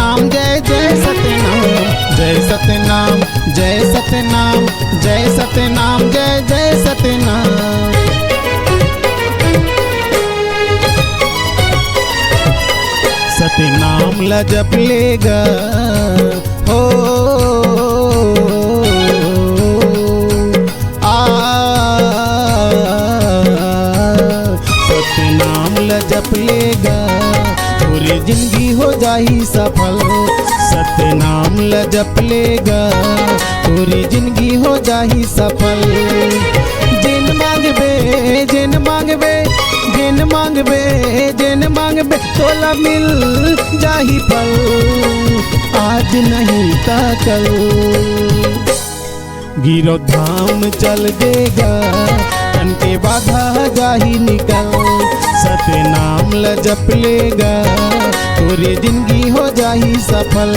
सतनाम जय जय सतनाम, जय सतनाम जय सतनाम, जय सतनाम जय जय सतनाम। सतनाम ला जप लेगा हो सतनाम ला जप लेगा पूरी जिंदगी हो जाही सफल। सतनाम ला जप लेगा पूरी जिंदगी हो जाही सफल। जिन मांगबे जिन मांगबे जिन मांगबे जिन मांगबे तोला मिल जाही फल। आज नहीं ता कल गिरो धाम चल देगा तन के बाधा जाही निकल। सतनाम ला जप लेगा पूरी जिंदगी हो जाही सफल।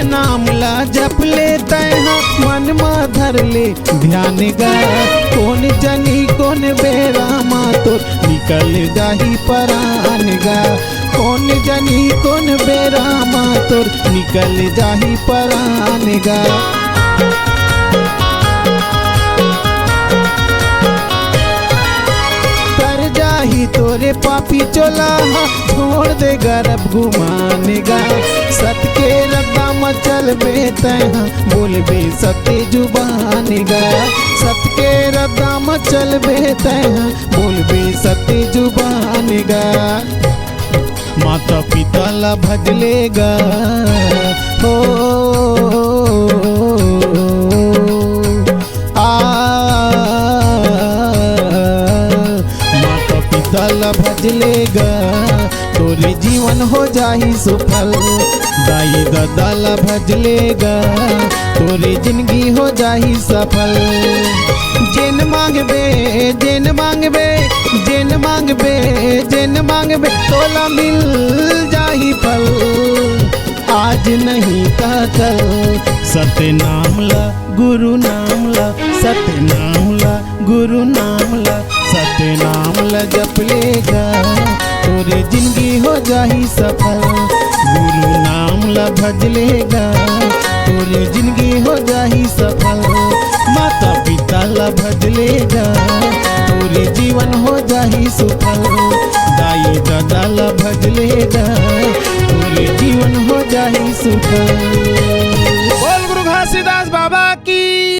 नाम ला जप लेता है मन में धर ले ध्यान गा। कौन जनी कौन बेरा मा तो निकल जाही परान गा। कौन जनी कौन बेरा मा तो निकल जाही परान गा। तर जाही तोरे पापी चोला छोड़ दे गर्भ घुमानेगा। सत के रद्दा मचल बेता बोलबे सत्य जुबान गा। सत के रद्दा मचल बेता बोलबे सत्य जुबान गा। माता पिता ला भज लेगा हो माता पिता ला भज लेगा तोरे जीवन हो जाही सुफल। दाई दादा ला भज लेगा तोरे जिंदगी हो जाही सफल। जिन मांगबे जिन मांगबे जिन मांगबे जिन मांगबे तोला मिल जाही फल। आज नहीं ता कल सतनाम ला गुरु नाम ला, सतनाम ला गुरु नाम ला। सतनाम ला जप लेगा तोरे जिंदगी हो जाही सफल। गुरु नाम ला भज लेगा तोरे जिंदगी हो जाही सफल। माता पिता ला भज लेगा तोरे जीवन हो जाही सुफल। दाई दादा ला भज लेगा तोरे जीवन हो जाही सुफल।